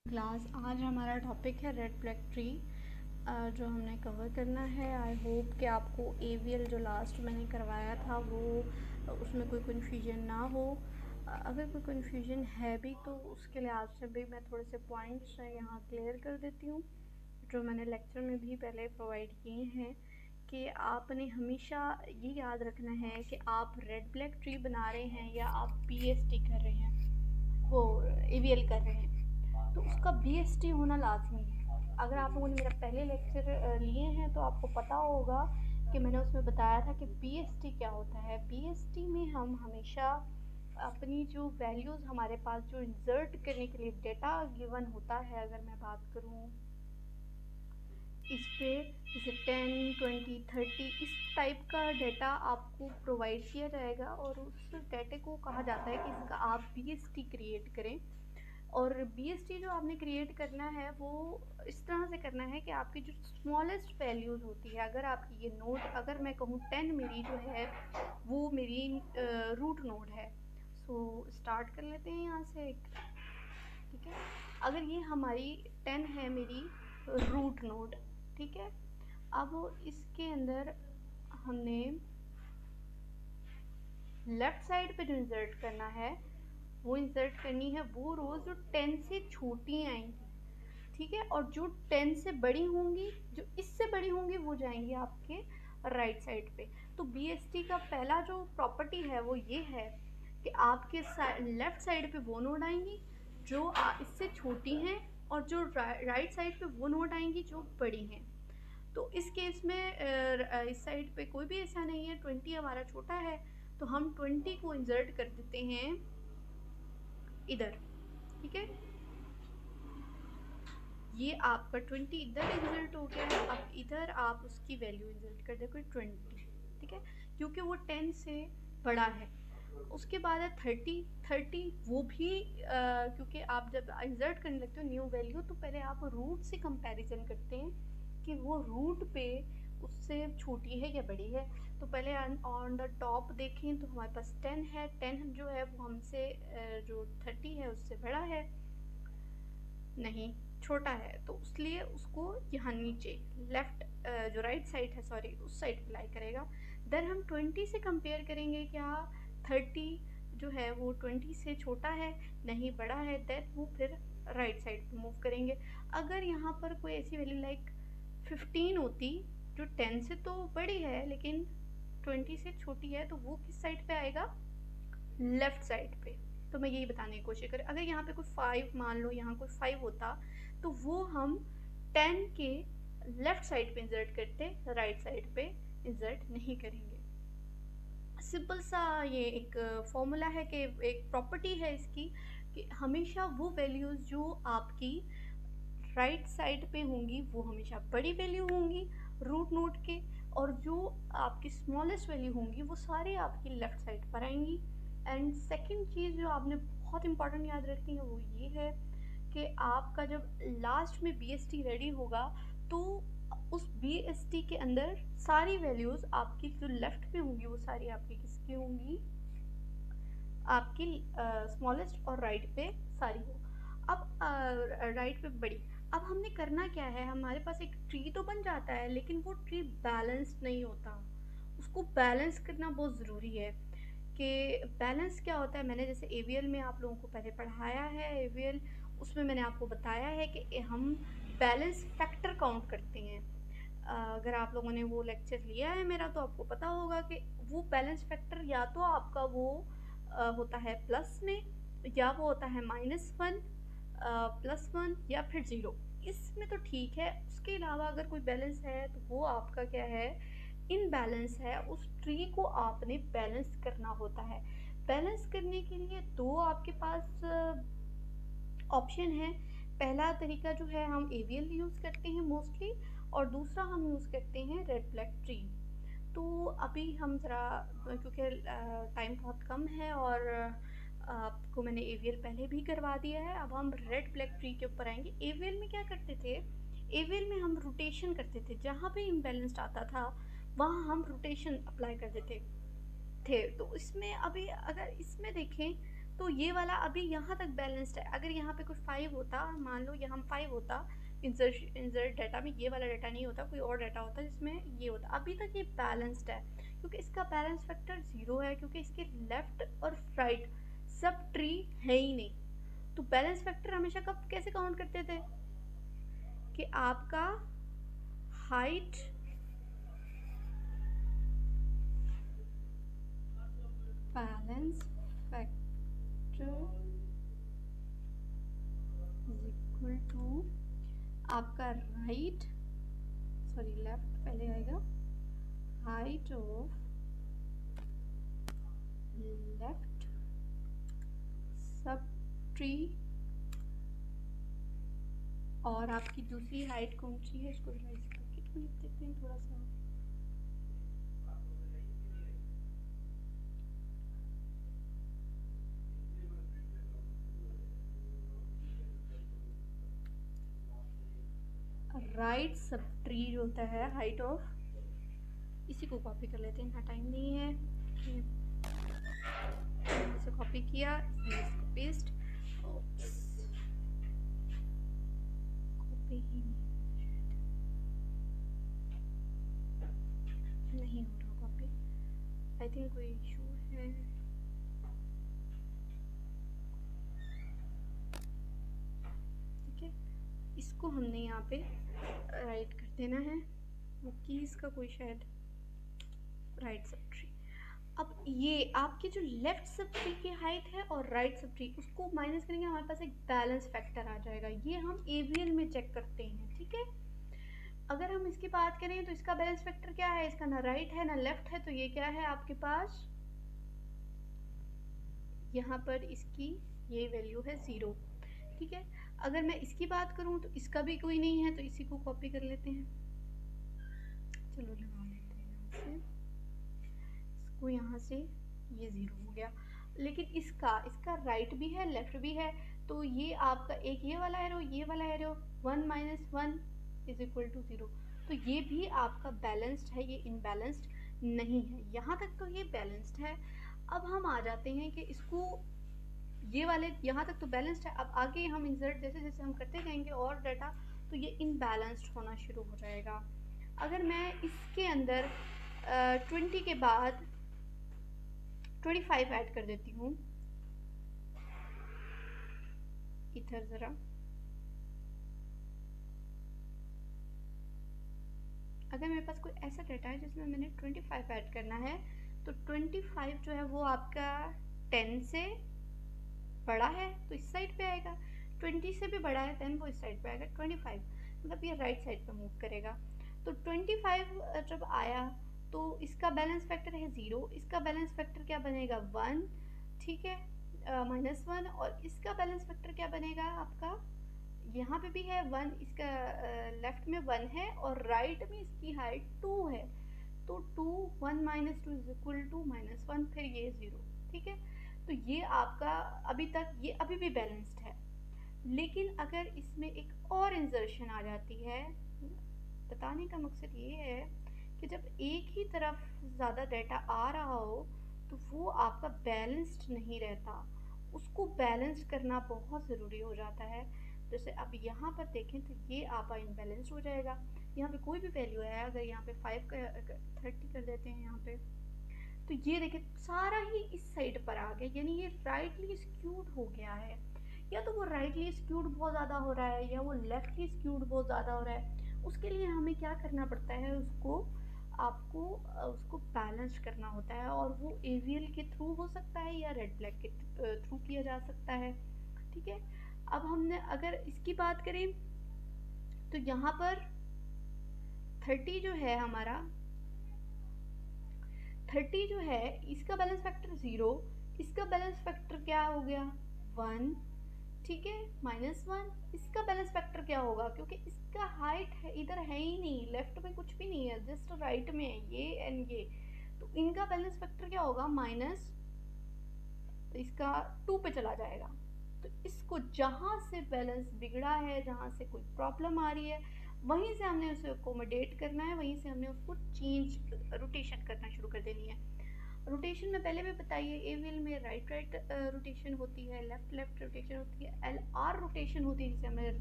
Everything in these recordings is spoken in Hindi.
क्लास आज हमारा टॉपिक है रेड ब्लैक ट्री जो हमने कवर करना है। आई होप कि आपको एवीएल जो लास्ट मैंने करवाया था वो उसमें कोई कन्फ्यूजन ना हो। अगर कोई कन्फ्यूजन है भी तो उसके लिहाज से भी मैं थोड़े से पॉइंट्स यहाँ क्लियर कर देती हूँ जो मैंने लेक्चर में भी पहले प्रोवाइड किए हैं कि आपने हमेशा ये याद रखना है कि आप रेड ब्लैक ट्री बना रहे हैं या आप पीएसटी कर रहे हैं, वो एवीएल कर रहे हैं, तो उसका बीएसटी होना लाजमी है। अगर आप लोगों ने मेरा पहले लेक्चर लिए हैं तो आपको पता होगा कि मैंने उसमें बताया था कि बीएसटी क्या होता है। बीएसटी में हम हमेशा अपनी जो वैल्यूज़ हमारे पास जो इंसर्ट करने के लिए डेटा गिवन होता है, अगर मैं बात करूँ इस पे जैसे 10, 20, 30 इस टाइप का डेटा आपको प्रोवाइड किया जाएगा और उस डेटे को कहा जाता है कि इसका आप बीएसटी क्रिएट करें। और बीएसटी जो आपने क्रिएट करना है वो इस तरह से करना है कि आपकी जो स्मॉलेस्ट वैल्यूज़ होती है, अगर आपकी ये नोड, अगर मैं कहूँ 10 मेरी जो है वो मेरी रूट नोड है। सो स्टार्ट कर लेते हैं यहाँ से एक, ठीक है। अगर ये हमारी 10 है मेरी रूट नोड, ठीक है। अब इसके अंदर हमने लेफ़्ट साइड पे जो इंसर्ट करना है वो इंसर्ट करनी है वो रोज़ जो 10 से छोटी आएंगी, ठीक है। और जो 10 से बड़ी होंगी, जो इससे बड़ी होंगी, वो जाएंगी आपके राइट साइड पे। तो बीएसटी का पहला जो प्रॉपर्टी है वो ये है कि आपके लेफ़्ट साइड पे वो नोड आएंगी जो इससे छोटी हैं और जो राइट साइड पे वो नोड आएंगी जो बड़ी हैं। तो इस केस में इस साइड पे कोई भी ऐसा नहीं है, 20 हमारा छोटा है तो हम 20 को इंसर्ट कर देते हैं इधर, ठीक है। ये आपका 20 इधर इंसर्ट हो गया है। अब इधर आप उसकी वैल्यू इंसर्ट कर दे कोई 20, ठीक है, क्योंकि वो 10 से बड़ा है। उसके बाद है 30 वो भी क्योंकि आप जब इंसर्ट करने लगते हो न्यू वैल्यू तो पहले आप रूट से कंपैरिजन करते हैं कि वो रूट पे उससे छोटी है या बड़ी है। तो पहले ऑन द टॉप देखें तो हमारे पास 10 है, 10 जो है वो हमसे जो 30 है उससे बड़ा है, नहीं छोटा है, तो इसलिए उसको यहाँ नीचे लेफ्ट जो राइट साइड है, सॉरी उस साइड अप्लाई करेगा। देन हम 20 से कंपेयर करेंगे, क्या 30 जो है वो 20 से छोटा है, नहीं बड़ा है, देन वो फिर राइट साइड पे मूव करेंगे। अगर यहाँ पर कोई ऐसी वैल्यू लाइक 15 होती जो 10 से तो बड़ी है लेकिन 20 से छोटी है, तो वो किस साइड पे आएगा, लेफ्ट साइड पे। तो मैं यही बताने की कोशिश करें, अगर यहाँ पे कोई 5 मान लो, यहाँ कोई 5 होता तो वो हम 10 के लेफ्ट साइड पे इंसर्ट करते, राइट साइड पे इंसर्ट नहीं करेंगे। सिंपल सा ये एक फॉर्मूला है कि एक प्रॉपर्टी है इसकी कि हमेशा वो वैल्यूज़ जो आपकी राइट साइड पे होंगी वो हमेशा बड़ी वैल्यू होंगी रूट नोड के, और जो आपकी स्मॉलेस्ट वैल्यू होंगी वो सारी आपकी लेफ्ट साइड पर आएंगी। एंड सेकंड चीज़ जो आपने बहुत इंपॉर्टेंट याद रखनी है वो ये है कि आपका जब लास्ट में बीएसटी रेडी होगा तो उस बीएसटी के अंदर सारी वैल्यूज़ आपकी जो लेफ्ट पे होंगी वो सारी आपकी किसकी होंगी, आपकी स्मॉलेस्ट और राइट पे सारी हो। अब राइट पे बड़ी। अब हमने करना क्या है, हमारे पास एक ट्री तो बन जाता है लेकिन वो ट्री बैलेंस्ड नहीं होता, उसको बैलेंस करना बहुत ज़रूरी है। कि बैलेंस क्या होता है, मैंने जैसे एवीएल में आप लोगों को पहले पढ़ाया है, एवीएल उसमें मैंने आपको बताया है कि हम बैलेंस फैक्टर काउंट करते हैं। अगर आप लोगों ने वो लेक्चर लिया है मेरा तो आपको पता होगा कि वो बैलेंस फैक्टर या तो आपका वो होता है प्लस में, या वो होता है -1, +1 या फिर 0। इसमें तो ठीक है, उसके अलावा अगर कोई बैलेंस है तो वो आपका क्या है, इनबैलेंस है। उस ट्री को आपने बैलेंस करना होता है। बैलेंस करने के लिए दो आपके पास ऑप्शन है। पहला तरीका जो है हम एवीएल यूज़ करते हैं मोस्टली, और दूसरा हम यूज़ करते हैं रेड ब्लैक ट्री। तो अभी हम ज़रा क्योंकि टाइम बहुत कम है और आपको मैंने एवीएल पहले भी करवा दिया है, अब हम रेड ब्लैक ट्री के ऊपर आएंगे। एवीएल में क्या करते थे, एवीएल में हम रोटेशन करते थे, जहाँ पे इम्बैलेंस्ड आता था वहाँ हम रोटेशन अप्लाई कर देते थे। तो इसमें अभी अगर इसमें देखें तो ये वाला अभी यहाँ तक बैलेंस्ड है। अगर यहाँ पे कोई 5 होता, मान लो यहाँ 5 होता, इंसर्ट डाटा में ये वाला डाटा नहीं होता, कोई और डाटा होता जिसमें ये होता, अभी तक ये बैलेंस्ड है क्योंकि इसका बैलेंस फैक्टर 0 है, क्योंकि इसके लेफ्ट और राइट सब ट्री है ही नहीं। तो बैलेंस फैक्टर हमेशा कब कैसे काउंट करते थे कि आपका height balance factor is equal to आपका लेफ्ट पहले आएगा, height of left subtree और आपकी दूसरी हाइट कौन सी है, इसको राइज करके तो लिख देते हैं थोड़ा सा। राइट सब ट्री जो होता है हाइट ऑफ, इसी को कॉपी कर लेते हैं, इतना टाइम नहीं है। इसे कॉपी किया, इसको पेस्ट, कॉपी ही नहीं हो रहा कॉपी, आई थिंक कोई इशू है। ठीक है, इसको हमने यहाँ पे राइट कर देना है, वो कीज का कोई शायद राइट सब ट्री। अब ये आपकी जो लेफ्ट सब ट्री की हाइट है और राइट सब ट्री, उसको माइनस करेंगे, हमारे पास एक बैलेंस फैक्टर आ जाएगा। ये हम AVL में चेक करते हैं। ठीक है, अगर हम इसकी बात करें तो इसका बैलेंस फैक्टर क्या है, इसका ना राइट है ना लेफ्ट है, तो ये क्या है आपके पास, यहाँ पर इसकी ये वैल्यू है 0। ठीक है, अगर मैं इसकी बात करूँ तो इसका भी कोई नहीं है, तो इसी को कॉपी कर लेते हैं। चलो लगा लेते हैं यहाँ से, इसको यहाँ से, ये 0 हो गया। लेकिन इसका राइट भी है लेफ्ट भी है, तो ये आपका एक ये वाला एरो 1 - 1 इज इक्वल टू 0, तो ये भी आपका बैलेंस्ड है, ये इनबैलेंस्ड नहीं है। यहाँ तक तो ये बैलेंस्ड है। अब हम आ जाते हैं कि इसको, ये वाले यहाँ तक तो बैलेंस्ड है, अब आगे हम इंसर्ट जैसे जैसे हम करते जाएंगे और डाटा, तो ये इनबैलेंस्ड होना शुरू हो जाएगा। अगर मैं इसके अंदर 20 के बाद 25 ऐड कर देती हूँ, इधर ज़रा, अगर मेरे पास कोई ऐसा डाटा है जिसमें मैंने 25 ऐड करना है, तो 25 जो है वो आपका 10 से बड़ा है तो इस साइड पे आएगा, 20 से भी बड़ा है 10 वो इस साइड पे आएगा, 25 मतलब ये राइट साइड पे मूव करेगा। तो 25 जब आया तो इसका बैलेंस फैक्टर है 0, इसका बैलेंस फैक्टर क्या बनेगा 1, ठीक है, -1, और इसका बैलेंस फैक्टर क्या बनेगा आपका, यहाँ पे भी है 1, इसका लेफ्ट में 1 है और राइट में इसकी हाइट 2 है, तो 2 1 - 2 इज इक्वल टू -1, फिर ये 0। ठीक है, तो ये आपका अभी तक ये अभी भी बैलेंस्ड है। लेकिन अगर इसमें एक और इंसर्शन आ जाती है, बताने का मकसद ये है कि जब एक ही तरफ ज़्यादा डाटा आ रहा हो तो वो आपका बैलेंस्ड नहीं रहता, उसको बैलेंस करना बहुत ज़रूरी हो जाता है। जैसे अब यहाँ पर देखें तो ये आपका इनबैलेंस हो जाएगा, यहाँ पे कोई भी वैल्यू है, अगर यहाँ पे 5 का 30 कर देते हैं यहाँ पे, तो ये देखिए सारा ही इस साइड पर आ गया, यानी ये राइटली स्क्यूड हो गया है। या तो वो राइटली स्क्यूड बहुत ज़्यादा हो रहा है या वो लेफ्टली स्क्यूड बहुत ज़्यादा हो रहा है। उसके लिए हमें क्या करना पड़ता है, आपको उसको बैलेंस करना होता है, और वो AVL के थ्रू हो सकता है या रेड ब्लैक के थ्रू किया जा सकता है। ठीक है, अब हमने अगर इसकी बात करें तो यहाँ पर 30 जो है हमारा, 30 जो है इसका बैलेंस फैक्टर 0, इसका बैलेंस फैक्टर क्या हो गया 1, ठीक है, -1, इसका बैलेंस फैक्टर क्या होगा, क्योंकि इसका हाइट है इधर है ही नहीं, लेफ्ट में कुछ भी नहीं है, जस्ट राइट में है ये एंड ये, तो इनका बैलेंस फैक्टर क्या होगा माइनस, तो इसका 2 पे चला जाएगा। तो इसको जहाँ से बैलेंस बिगड़ा है, जहाँ से कोई प्रॉब्लम आ रही है, वहीं से हमने उसे अकोमोडेट करना है, वहीं से हमने उसको चेंज रोटेशन करना शुरू कर देनी है। रोटेशन में पहले भी बताइए, ए व्हील में राइट राइट रोटेशन होती है, लेफ्ट लेफ्ट रोटेशन होती है, एल आर रोटेशन होती है जिसे हमें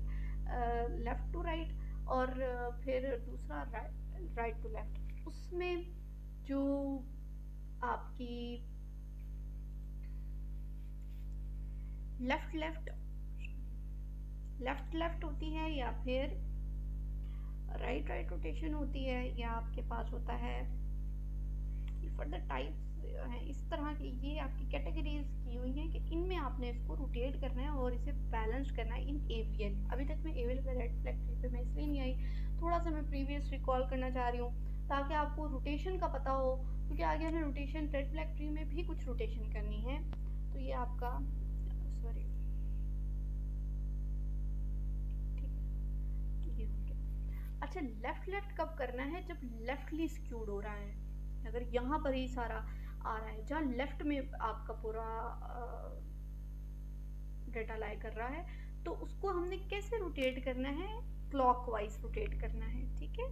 लेफ्ट टू राइट, और फिर दूसरा राइट टू लेफ्ट। उसमें जो आपकी लेफ्ट लेफ्ट लेफ्ट लेफ्ट होती है, या फिर राइट राइट रोटेशन होती है, या आपके पास होता है फर्दर टाइप्स हैं इस तरह की। ये आपकी कैटेगरीज की हुई हैं कि इनमें आपने इसको रोटेट करना है और इसे बैलेंस करना है इन एवीएल। अभी तक मैं एवीएल पे रेड फ्लैग ट्री पे मैं इसलिए नहीं आई, थोड़ा सा मैं प्रीवियस रिकॉल करना चाह रही हूँ ताकि आपको रोटेशन का पता हो, क्योंकि आगे हमें रोटेशन रेड फ्लैग ट्री में भी कुछ रोटेशन करनी है। तो ये आपका सॉरी ठीक है, ये हो गया। अच्छा, लेफ्ट लेफ्ट कब करना है? जब लेफ्टली स्क्यूड हो रहा है, अगर यहाँ पर ही सारा आ रहा है, जहाँ लेफ्ट में आपका पूरा डेटा लाई कर रहा है, तो उसको हमने कैसे रोटेट करना है? क्लॉकवाइज रोटेट करना है, ठीक है।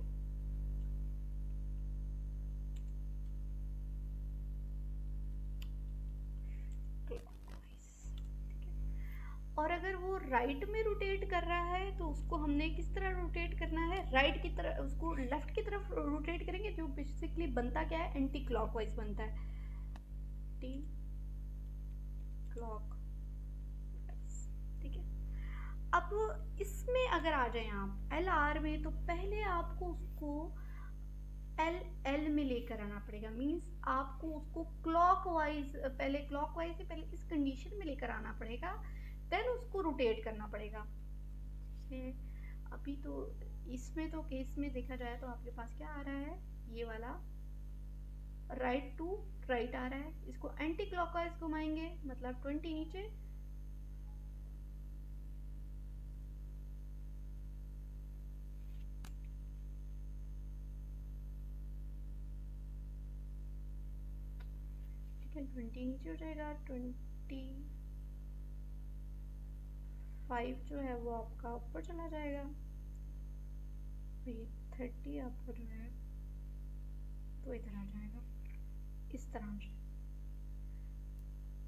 और अगर वो राइट में रोटेट कर रहा है तो उसको हमने किस तरह रोटेट करना है? राइट की तरफ, उसको लेफ्ट की तरफ रोटेट करेंगे, जो बेसिकली बनता क्या है? एंटी क्लॉकवाइज बनता है, एंटी क्लॉक, ठीक है। अब इसमें अगर आ जाए आप एल आर में, तो पहले आपको उसको एल एल में लेकर आना पड़ेगा, मीन्स आपको उसको क्लॉकवाइज, पहले क्लॉकवाइज से पहले इस कंडीशन में लेकर आना पड़ेगा, देन उसको रोटेट करना पड़ेगा। अभी तो इसमें तो केस में देखा जाए तो आपके पास क्या आ रहा है? ये वाला राइट टू राइट आ रहा है, इसको एंटी क्लॉकवाइज घुमाएंगे, मतलब 20 नीचे, ठीक है, 20 नीचे हो जाएगा, 25 जो है वो आपका ऊपर चला जाएगा, ये 30 आपका जो है वो इधर आ जाएगा इस तरह से।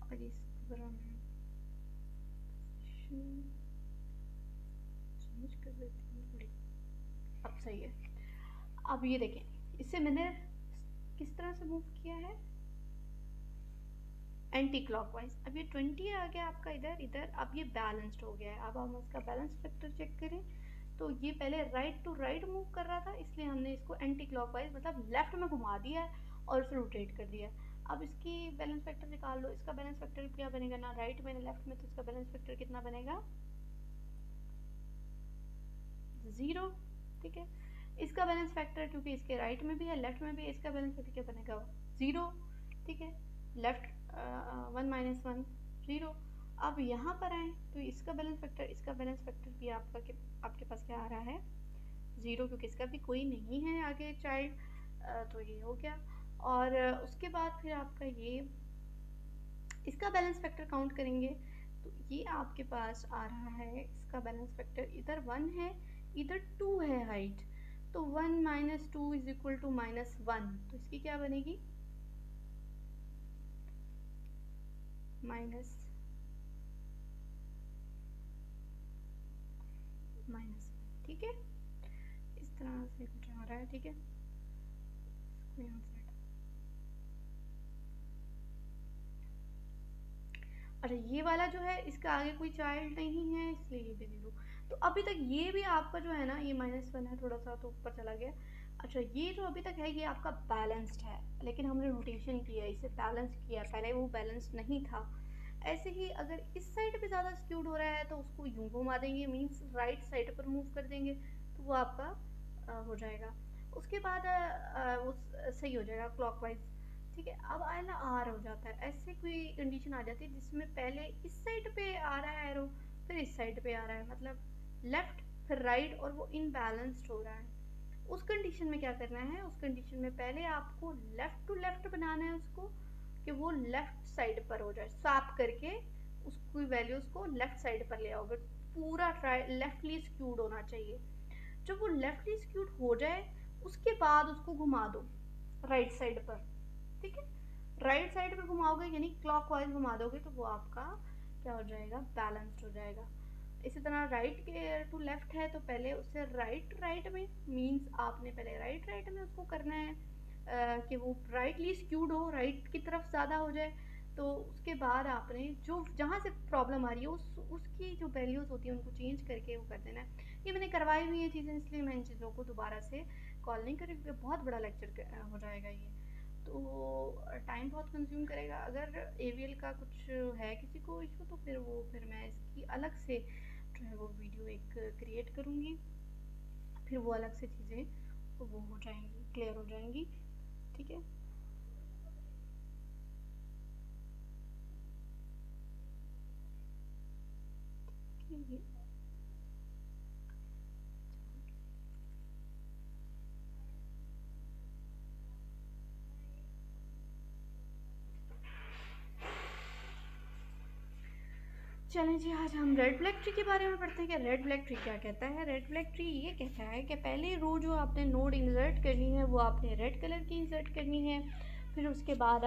और इसको चेंज कर देती हूँ थोड़ी, अब सही है। अब ये देखें, इसे मैंने किस तरह से मूव किया है? Anti clockwise. अब ये 20 आ गया आपका इधर इधर, अब ये बैलेंस्ड हो गया है। अब हम इसका बैलेंस फैक्टर चेक करें तो ये पहले राइट टू राइट मूव कर रहा था, इसलिए हमने इसको एंटी क्लॉकवाइज मतलब लेफ्ट में घुमा दिया है और उसे रोटेट कर दिया है। अब इसकी बैलेंस फैक्टर निकाल लो, इसका बैलेंस फैक्टर क्या बनेगा? ना राइट में ना लेफ्ट में, तो इसका बैलेंस फैक्टर कितना बनेगा? 0, ठीक है। इसका बैलेंस फैक्टर क्योंकि इसके राइट में भी है लेफ्ट में भी है, इसका बैलेंस फैक्टर क्या बनेगा? 0, ठीक है। लेफ्ट 1 - 1 0। अब यहाँ पर आए तो इसका बैलेंस फैक्टर भी आपके पास क्या आ रहा है? 0, क्योंकि इसका भी कोई नहीं है आगे चाइल्ड, तो ये हो गया। और उसके बाद फिर आपका ये इसका बैलेंस फैक्टर काउंट करेंगे तो ये आपके पास आ रहा है, इसका बैलेंस फैक्टर इधर 1 है इधर 2 है हाइट, तो 1 - 2 = -1, तो इसकी क्या बनेगी? माइनस, ठीक है। इस तरह से कुछ आ रहा है, ठीक है। इसको यहाँ से अच्छा, ये वाला जो है इसका आगे कोई चाइल्ड नहीं है इसलिए ये भी 0। तो अभी तक ये भी आपका जो है ना, ये -1 है, थोड़ा सा तो ऊपर चला गया। अच्छा, ये जो अभी तक है ये आपका बैलेंस्ड है, लेकिन हमने रोटेशन किया, इसे बैलेंस किया, पहले वो बैलेंस नहीं था। ऐसे ही अगर इस साइड पे ज़्यादा स्क्यूड हो रहा है तो उसको यूँ घुमा देंगे, मीन्स राइट साइड पर मूव कर देंगे, तो वो आपका हो जाएगा। उसके बाद वो सही हो जाएगा क्लॉकवाइज, ठीक है। अब आया ना आर हो जाता है, ऐसे कोई कंडीशन आ जाती है जिसमें पहले इस साइड पे आ रहा है एरो, फिर इस साइड पे आ रहा है, मतलब लेफ्ट फिर राइट, और वो इनबैलेंस्ड हो रहा है। उस कंडीशन में क्या करना है? उस कंडीशन में पहले आपको लेफ्ट टू लेफ्ट बनाना है उसको, कि वो लेफ्ट साइड पर हो जाए, स्वैप करके उसकी वैल्यूज को लेफ्ट साइड पर ले आओगे, पूरा लेफ्टली स्क्यूड होना चाहिए। जब वो लेफ्टली स्क्यूड हो जाए उसके बाद उसको घुमा दो राइट साइड पर, ठीक है। राइट साइड पे घुमाओगे यानी क्लॉकवाइज घुमा दोगे तो वो आपका क्या हो जाएगा, बैलेंस्ड हो जाएगा। इसी तरह राइट के टू लेफ्ट है तो पहले उससे राइट में मीन्स आपने पहले राइट में उसको करना है कि वो राइटली स्क्यूड हो, राइट की तरफ ज़्यादा हो जाए। तो उसके बाद आपने जो जहाँ से प्रॉब्लम आ रही है उसकी जो वैल्यूज़ होती हैं उनको चेंज करके वो कर देना है। ये मैंने करवाई हुई है चीज़ें, इसलिए मैं इन चीज़ों को दोबारा से कॉल नहीं करी क्योंकि बहुत बड़ा लेक्चर हो जाएगा ये, तो टाइम बहुत कंज्यूम करेगा। अगर एवीएल का कुछ है किसी को इशू तो फिर मैं इसकी अलग से जो है वो वीडियो एक क्रिएट करूँगी, फिर वो अलग से चीज़ें वो हो जाएंगी, क्लियर हो जाएंगी। ठीक है, ये चलें जी, आज हम रेड ब्लैक ट्री के बारे में पढ़ते हैं कि रेड ब्लैक ट्री क्या कहता है। रेड ब्लैक ट्री ये कहता है कि पहले रो जो आपने नोड इंसर्ट करनी है वो आपने रेड कलर की इंसर्ट करनी है। फिर उसके बाद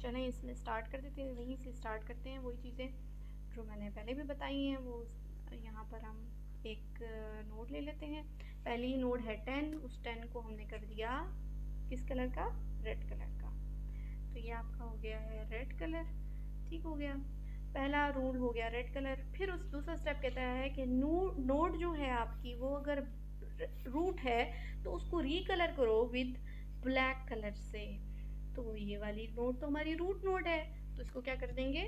चलें इसमें स्टार्ट कर देते हैं, वहीं से स्टार्ट करते हैं वही चीज़ें जो मैंने पहले भी बताई हैं। वो यहाँ पर हम एक नोड ले लेते हैं। पहली नोड है 10, उस 10 को हमने कर दिया किस कलर का, रेड कलर का। तो ये आपका हो गया है रेड कलर, ठीक हो गया, पहला रूल हो गया रेड कलर। फिर उस दूसरा स्टेप कहता है कि नोड जो है आपकी वो अगर रूट है तो उसको रीकलर करो विद ब्लैक कलर से। तो ये वाली नोड तो हमारी रूट नोड है तो इसको क्या कर देंगे,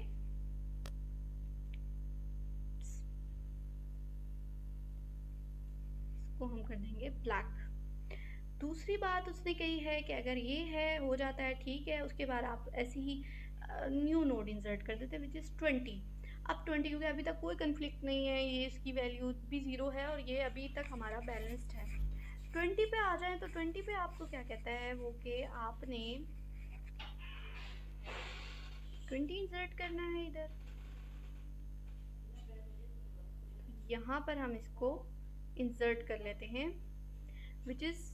इसको हम कर देंगे ब्लैक। दूसरी बात उसने कही है कि अगर ये है हो जाता है ठीक है, उसके बाद आप ऐसे ही न्यू नोड इंसर्ट कर देते हैं विच इज़ 20। अब 20 क्योंकि अभी तक कोई कन्फ्लिक्ट नहीं है, ये इसकी वैल्यू भी 0 है और ये अभी तक हमारा बैलेंस्ड है। 20 पे आ जाए तो 20 पे आपको क्या कहता है वो कि आपने 20 इंसर्ट करना है इधर, यहाँ पर हम इसको इंसर्ट कर लेते हैं विच इज़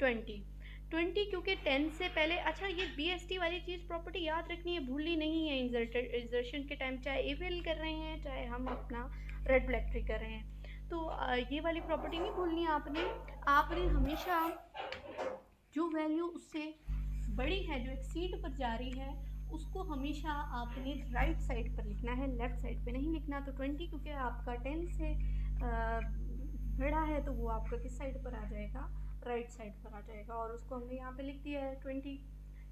20 क्योंकि 10 से पहले। अच्छा, ये BST वाली चीज़ प्रॉपर्टी याद रखनी है, भूलनी नहीं है। इंसर्शन के टाइम चाहे एवीएल कर रहे हैं चाहे हम अपना रेड ब्लैक ट्री कर रहे हैं तो ये वाली प्रॉपर्टी नहीं भूलनी है आपने हमेशा जो वैल्यू उससे बड़ी है, जो एक्सीड पर जा रही है, उसको हमेशा आपने राइट साइड पर लिखना है, लेफ्ट साइड पे नहीं लिखना। तो 20 क्योंकि आपका 10 से बड़ा है तो वो आपका किस साइड पर आ जाएगा, राइट साइड पर आ जाएगा, और उसको हमने यहाँ पे लिख दिया है 20।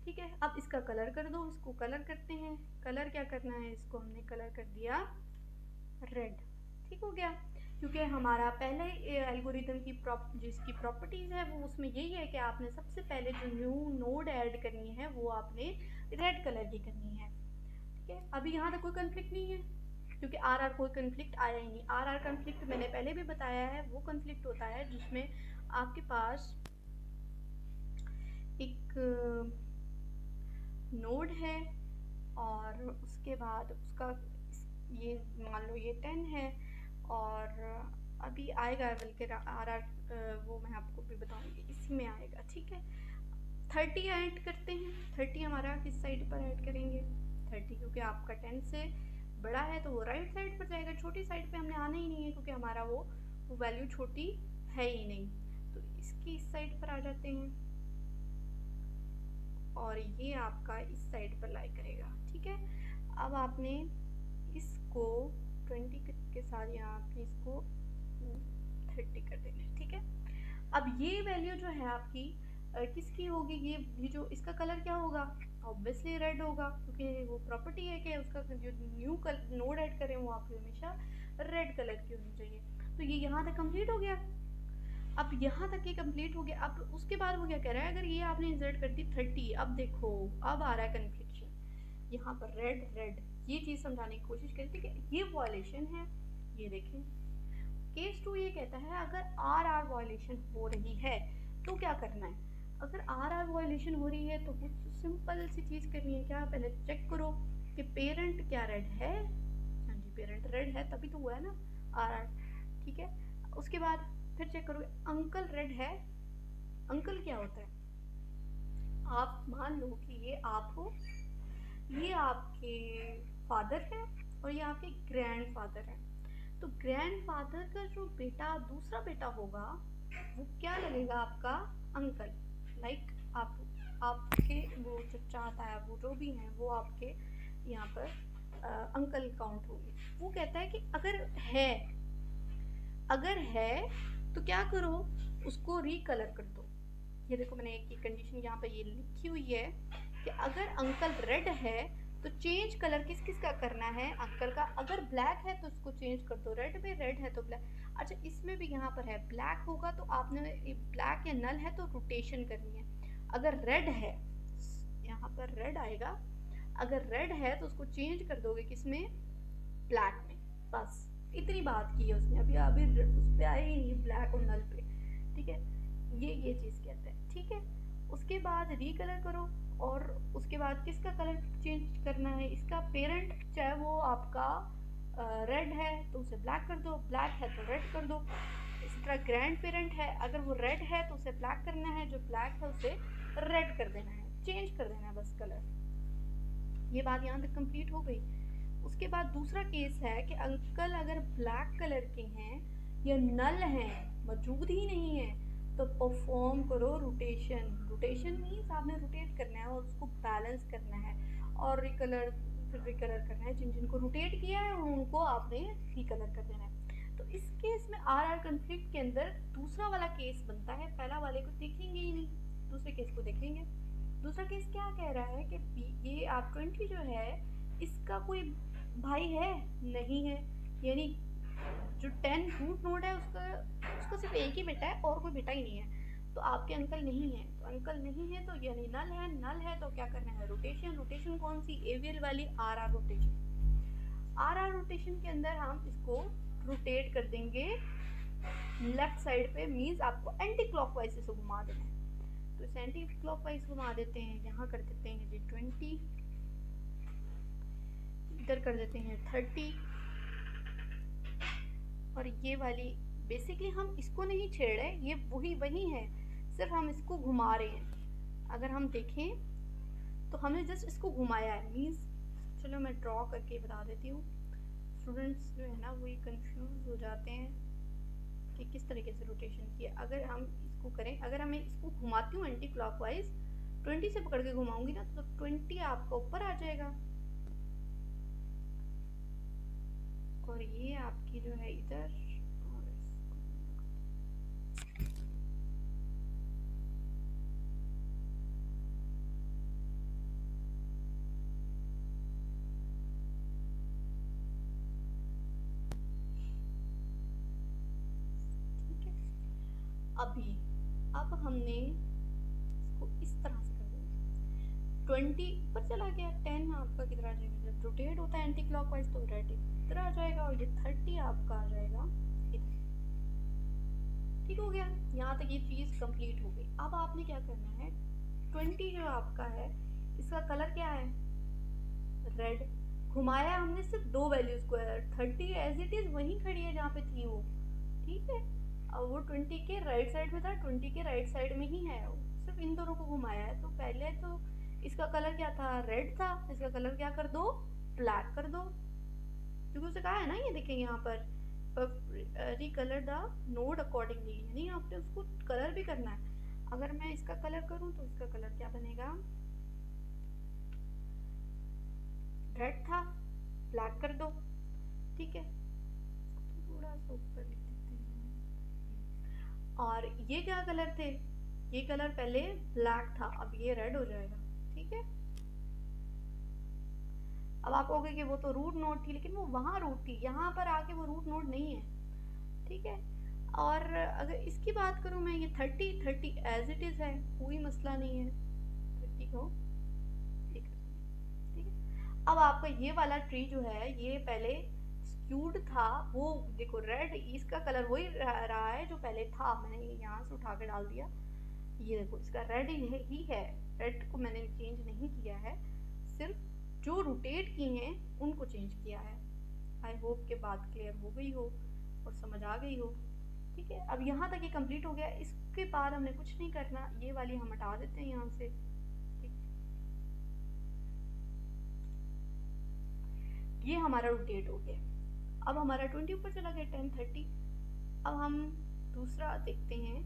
ठीक है, अब इसका कलर कर दो, इसको कलर करते हैं। कलर क्या करना है, इसको हमने कलर कर दिया रेड, ठीक हो गया, क्योंकि हमारा पहले एल्गोरिथम की जिसकी प्रॉपर्टीज़ है वो उसमें यही है कि आपने सबसे पहले जो न्यू नोड ऐड करनी है वो आपने रेड कलर की करनी है। ठीक है, अभी यहाँ तक कोई कन्फ्लिक्ट नहीं है क्योंकि आर कोई कन्फ्लिक्ट आया ही नहीं। आर कन्फ्लिक्ट मैंने पहले भी बताया है, वो कन्फ्लिक्ट होता है जिसमें आपके पास एक नोड है और उसके बाद उसका ये मान लो ये 10 है और अभी आएगा बल्कि आर वो मैं आपको भी बताऊंगी, इसी में आएगा। ठीक है, 30 ऐड करते हैं। 30 हमारा किस साइड पर ऐड करेंगे, 30 क्योंकि आपका 10 से बड़ा है तो वो राइट साइड पर जाएगा, छोटी साइड पे हमने आना ही नहीं है क्योंकि हमारा वो वैल्यू छोटी है ही नहीं, तो इसकी इस साइड पर आ जाते हैं और ये आपका इस साइड पर लाई करेगा। ठीक है, अब आपने इसको 20 के साथ यहाँ आपने इसको 30 कर देना है। ठीक है, अब ये वैल्यू जो है आपकी किसकी होगी, ये जो इसका कलर क्या होगा, ऑब्वियसली रेड होगा क्योंकि वो प्रॉपर्टी है कि उसका जो न्यू नोड ऐड करें वो आपको हमेशा रेड कलर की होनी चाहिए। तो ये यहाँ तक कंप्लीट हो गया। अब यहाँ तक ये कंप्लीट हो गया। अब उसके बाद वो क्या कह रहा है, अगर ये आपने इंसर्ट कर दी 30, अब देखो अब आ रहा है कन्फ्लिक्शन यहाँ पर, रेड रेड ये चीज़ समझाने की कोशिश करी थी कि ये वॉयलेशन है। ये देखें केस 2 ये कहता है अगर आर वॉयलेशन हो रही है तो क्या करना है। अगर आर वॉयलेशन हो रही है तो कुछ सिंपल सी चीज़ करनी है, क्या, पहले चेक करो कि पेरेंट क्या रेड है। हाँ जी, पेरेंट रेड है तभी तो हुआ है ना आर। ठीक है, उसके बाद फिर चेक करोगे अंकल रेड है। अंकल क्या होता है, आप मान लो कि ये आप हो, ये आपके फादर है और ये आपके ग्रैंडफादर है। तो ग्रैंडफादर का जो बेटा दूसरा बेटा होगा वो क्या लगेगा, आपका अंकल। लाइक आपके वो चचा ताया वो जो भी हैं वो आपके यहाँ पर अंकल काउंट होंगे। वो कहता है कि अगर है तो क्या करो, उसको रिकलर कर दो। ये देखो मैंने एक कंडीशन यहाँ पे ये लिखी हुई है कि अगर अंकल रेड है तो चेंज कलर किस किस का करना है, अंकल का। अगर ब्लैक है तो उसको चेंज कर दो, रेड में रेड है तो ब्लैक। अच्छा इसमें भी यहाँ पर है ब्लैक होगा तो आपने ब्लैक या नल है तो रोटेशन करनी है। अगर रेड है, यहाँ पर रेड आएगा, अगर रेड है तो उसको चेंज कर दोगे किसमें, ब्लैक में। बस इतनी बात की है उसने, अभी अभी उस पर आए ही नहीं ब्लैक और नल पे। ठीक है, ये चीज़ कहते हैं। ठीक है, उसके बाद रिकलर करो और उसके बाद किसका कलर चेंज करना है, इसका पेरेंट, चाहे वो आपका रेड है तो उसे ब्लैक कर दो, ब्लैक है तो रेड कर दो। इसी तरह ग्रैंड पेरेंट है, अगर वो रेड है तो उसे ब्लैक करना है, जो ब्लैक है उसे रेड कर देना है, चेंज कर देना है बस कलर। ये बात यहाँ तक कंप्लीट हो गई। उसके बाद दूसरा केस है कि अंकल अगर ब्लैक कलर के हैं या नल हैं, मौजूद ही नहीं है, तो परफॉर्म करो रोटेशन। रोटेशन मीन्स आपने रोटेट करना है और उसको बैलेंस करना है और रिकलर, फिर रिकलर करना है। जिन जिनको रोटेट किया है उनको आपने रिकलर कर देना है। तो इस केस में आर कॉन्फ्लिक्ट के अंदर दूसरा वाला केस बनता है, पहला वाले को देखेंगे ही नहीं, दूसरे केस को देखेंगे। दूसरा केस क्या कह रहा है कि ये आप 20 जो है इसका कोई भाई है नहीं है, यानी जो 10 रूट नोड है उसका सिर्फ एक ही बेटा है और कोई बेटा ही नहीं है। तो आपके अंकल नहीं है, तो अंकल नहीं है तो यानी नल है, नल है तो क्या करना है, रोटेशन। रोटेशन कौन सी, एवीएल वाली आर रोटेशन। आर रोटेशन के अंदर हम इसको रोटेट कर देंगे लेफ्ट साइड पे, मीन्स आपको एंटी क्लॉकवाइज से घुमा देना है। तो इसे एंटी क्लॉकवाइज घुमा देते हैं, यहाँ कर देते हैं जी 20, इधर कर देते हैं 30, और ये वाली बेसिकली हम इसको नहीं छेड़ रहे, ये वही है, सिर्फ हम इसको घुमा रहे हैं। अगर हम देखें तो हमने जस्ट इसको घुमाया है, मीन्स चलो मैं ड्रॉ करके बता देती हूँ। स्टूडेंट्स जो है ना वही कंफ्यूज हो जाते हैं कि किस तरीके से रोटेशन किया। अगर हम इसको करें, अगर हमें इसको घुमाती हूँ एंटी क्लॉकवाइज, 20 से पकड़ के घुमाऊंगी ना तो 20 आपका ऊपर आ जाएगा और ये आपकी जो है इधर। अब हमने इसको इस तरह से कर दिया, 20 पर चला गया, 10 आपका किधर आ जाएगा, जब रोटेट होता है एंटी क्लॉकवाइज तो रेड इधर आ जाएगा और ये 30 आपका आ जाएगा इधर। ठीक हो गया, यहाँ तक ये चीज़ कंप्लीट हो गई। अब आपने क्या करना है, 20 जो आपका है इसका कलर क्या है, रेड। घुमाया हमने सिर्फ दो वैल्यूज को, 30 एज इट इज वहीं खड़ी है जहाँ पे थी वो। ठीक है, अब वो 20 के राइट साइड में था, 20 के राइट साइड में ही है, सिर्फ इन दोनों को घुमाया है। तो पहले तो इसका कलर क्या था, रेड था, इसका कलर क्या कर दो, ब्लैक कर दो, क्योंकि उसे कहा है ना, ये देखें यहाँ पर रिकलर द नोड अकॉर्डिंगली, यानी आपने उसको कलर भी करना है। अगर मैं इसका कलर करूँ तो इसका कलर क्या बनेगा, रेड था, ब्लैक कर दो। ठीक है, थोड़ा सा ऊपर लिख देते हैं। और ये क्या कलर थे, ये कलर पहले ब्लैक था, अब ये रेड हो जाएगा। ठीक है, अब आप कहोगे कि वो तो रूट नोड थी, लेकिन वो वहाँ रूट थी, यहाँ पर आके वो रूट नोड नहीं है। ठीक है, और अगर इसकी बात करूँ मैं, ये 30 एज इट इज़ है, कोई मसला नहीं है, 30 को ठीक है। अब आपका ये वाला ट्री जो है ये पहले स्क्यूड था, वो देखो रेड, इसका कलर वही रहा है जो पहले था, मैंने यहाँ से उठा के डाल दिया। ये देखो इसका रेड ही है, रेड को मैंने चेंज नहीं किया है, सिर्फ जो रोटेट किए हैं उनको चेंज किया है। आई होप के बात क्लियर हो गई हो और समझ आ गई हो। ठीक है, अब यहाँ तक ये कंप्लीट हो गया। इसके बाद हमने कुछ नहीं करना, ये वाली हम हटा देते हैं यहाँ से, ये हमारा रोटेट हो गया। अब हमारा 20 ऊपर चला गया, 10 30। अब हम दूसरा देखते हैं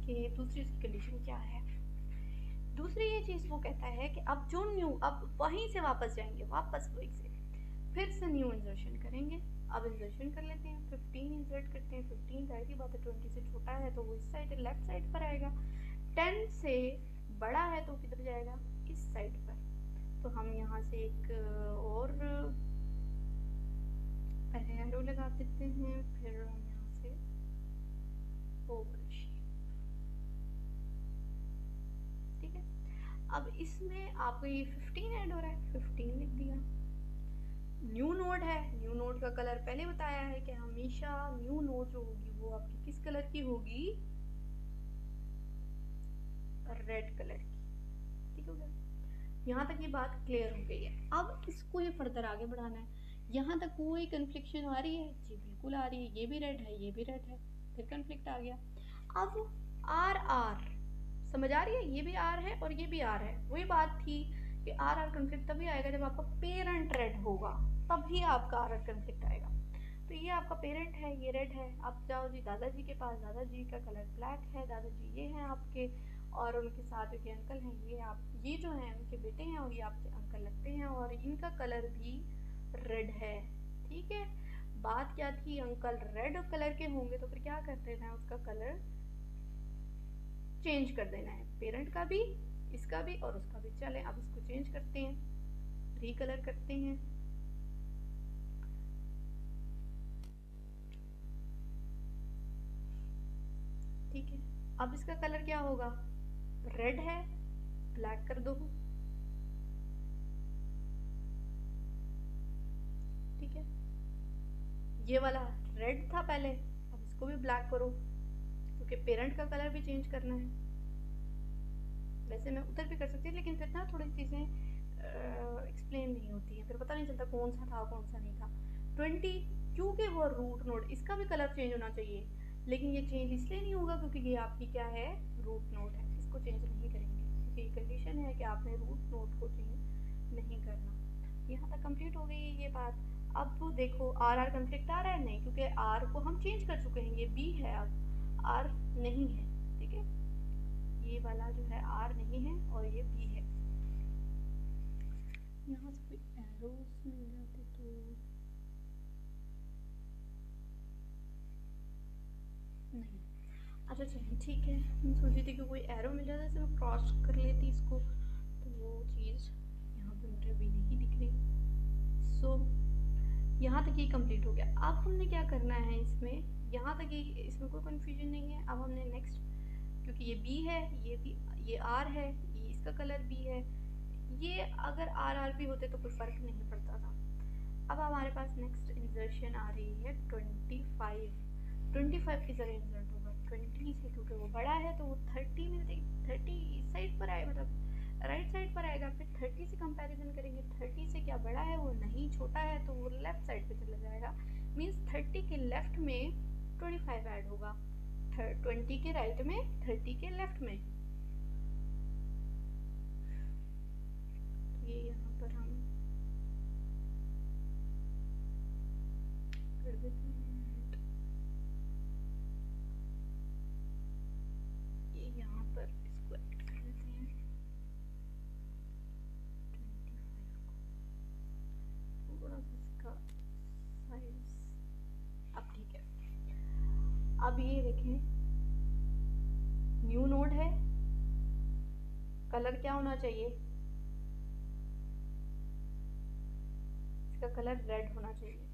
कि दूसरी इसकी कंडीशन क्या है। दूसरी ये चीज़ वो कहता है कि अब जो न्यू, अब वहीं से वापस जाएंगे, वापस वहीं से फिर से न्यू इंसर्शन करेंगे। अब इंसर्शन कर लेते हैं, 15 इंसर्ट करते हैं। 15 जाहिर सी बात है 20 से छोटा है तो वो इस साइड लेफ्ट साइड पर आएगा। 10 से बड़ा है तो किधर जाएगा, इस साइड पर। तो हम यहाँ से एक और पहले एरो लगा देते हैं, फिर हम यहाँ से ओवल शेप, ठीक है। अब इसमें आपको ये 15 ऐड हो रहा है, 15 लिख दिया। न्यू नोड है, न्यू नोड का कलर पहले बताया है कि हमेशा न्यू नोड जो होगी वो आपकी किस कलर की होगी, रेड कलर की, ठीक हो गया। यहाँ तक ये बात क्लियर हो गई है। अब इसको ये फर्दर आगे बढ़ाना है। यहाँ तक कोई कन्फ्लिक्शन आ रही है जी, बिल्कुल आ रही है। ये भी रेड है, ये भी रेड है, फिर कन्फ्लिक्ट आ गया। अब आर आर समझ आ रही है, ये भी आर है और ये भी आर है। वही बात थी कि आर आर कन्फ्लिक्ट तभी आएगा जब आपका पेरेंट रेड होगा, तभी आपका आर आर कन्फ्लिक्ट आएगा। तो ये आपका पेरेंट है, ये रेड है। आप जाओ जी दादाजी के पास, दादाजी का कलर ब्लैक है, दादाजी ये हैं आपके, और उनके साथ के अंकल हैं, ये आप, ये जो हैं उनके बेटे हैं और ये आपके अंकल लगते हैं, और इनका कलर भी रेड है, ठीक है। बात क्या थी, अंकल रेड कलर के होंगे तो फिर क्या कर देना है, उसका कलर चेंज कर देना है, पेरेंट का भी, इसका भी और उसका भी। चलें अब इसको चेंज करते हैं, रीकलर करते हैं। ठीक है, अब इसका कलर क्या होगा, रेड है, ब्लैक कर दो, ठीक है। ये वाला रेड था पहले, अब इसको भी ब्लैक करो, क्योंकि पेरेंट का कलर भी चेंज करना है। वैसे मैं उधर भी कर सकती हूँ, लेकिन फिर ना थोड़ी चीज़ें एक्सप्लेन नहीं होती हैं, फिर पता नहीं चलता कौन सा था कौन सा नहीं था। 20 क्योंकि वो रूट नोड, इसका भी कलर चेंज होना चाहिए, लेकिन ये चेंज इसलिए नहीं होगा क्योंकि ये आपकी क्या है, रूट नोड है। इसको चेंज नहीं करेंगे क्योंकि ये कंडीशन है कि आपने रूट नोड को चेंज नहीं करना। यहाँ तक कंप्लीट हो गई ये बात। अब देखो आर आर कन्फ्लिक्ट आ रहा है, नहीं, क्योंकि आर को हम चेंज कर चुके हैं, ये बी है, अब आर नहीं है, ठीक है। ये वाला जो है आर नहीं है और ये बी है। यहाँ से कोई एरोस मिल जाते तो नहीं, अच्छा चलिए ठीक है। मैं सोची थी कि कोई एरो मिल जाता, जैसे मैं क्रॉस कर लेती इसको, तो वो चीज़ यहाँ पे मुझे भी नहीं दिख रही। सो यहाँ तक ये कंप्लीट हो गया। अब हमने क्या करना है इसमें, यहाँ तक ये, इसमें कोई कन्फ्यूजन नहीं है। अब हमने नेक्स्ट, क्योंकि ये बी है, ये भी, ये आर है, ये इसका कलर बी है, ये अगर आर आर भी होते तो कोई फ़र्क नहीं पड़ता था। अब हमारे पास नेक्स्ट इंसर्शन आ रही है 25। 25 की जगह इंसर्ट होगा 20 से, क्योंकि वो बड़ा है तो वो 30 में, 30 इस साइड पर आए, मतलब राइट साइड पर आएगा। फिर 30 से कंपैरिजन करेंगे, 30 से क्या बड़ा है, वो नहीं, छोटा है, तो वो लेफ्ट साइड पे चला जाएगा। मीन्स 30 के लेफ्ट में 25 ऐड होगा, 20 के राइट में, 30 के लेफ्ट में। ये यहाँ पर हम कर देते हैं, ये यहाँ पर इसको ऐड कर देते हैं 25 को, थोड़ा सा इसका साइज। अब ठीक है, अब ये देखें, न्यू नोड है, कलर क्या होना चाहिए, इसका कलर रेड होना चाहिए।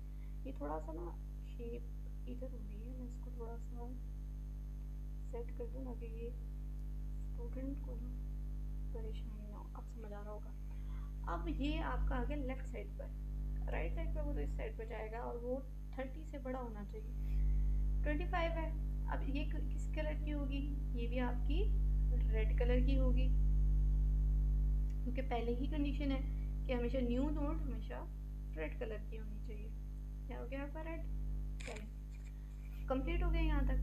ये थोड़ा सा ना शेप इधर हो रही है, मैं इसको थोड़ा सा सेट कर दूँ ताकि ये स्टूडेंट को ना परेशानी ना हो। अब समझ आ रहा होगा। अब ये आपका आ गया लेफ्ट साइड पर, राइट साइड पर वो तो इस साइड पर जाएगा, और वो 30 से बड़ा होना चाहिए। 25 है, अब ये किस कलर की होगी, ये भी आपकी रेड कलर की होगी, क्योंकि पहले ही कंडीशन है कि हमेशा न्यू नोड हमेशा रेड कलर की होनी चाहिए। क्या हो गया आपका रेड, चलिए कंप्लीट हो गया यहाँ तक।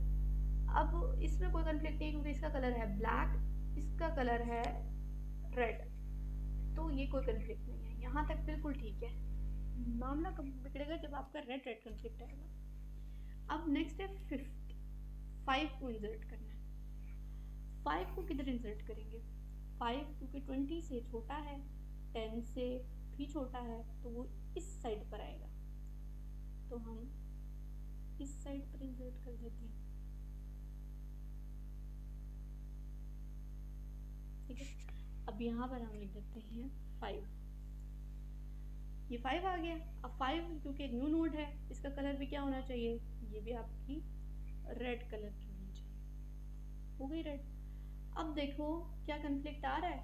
अब इसमें कोई कन्फ्लिक्ट नहीं क्योंकि इसका कलर है ब्लैक, इसका कलर है रेड, तो ये कोई कन्फ्लिक्ट नहीं है। यहाँ तक बिल्कुल ठीक है। मामला कब बिगड़ेगा, जब आपका रेड रेड कॉन्फ्लिक्ट आएगा। अब नेक्स्ट है फिफ्थ, 5 को इंसर्ट करना है। 5 को किधर इंसर्ट करेंगे? 5 क्योंकि 20 से छोटा है, 10 से भी छोटा है, तो वो इस साइड पर आएगा, तो हम इस साइड पर इंसर्ट कर देते हैं। ठीक है, अब यहाँ पर हम लिख देते हैं 5। ये 5 आ गया। अब 5 क्योंकि न्यू नोड है, इसका कलर भी क्या होना चाहिए? ये भी आपकी रेड कलर की होनी चाहिए। हो गई रेड। अब देखो क्या कन्फ्लिक्ट आ रहा है,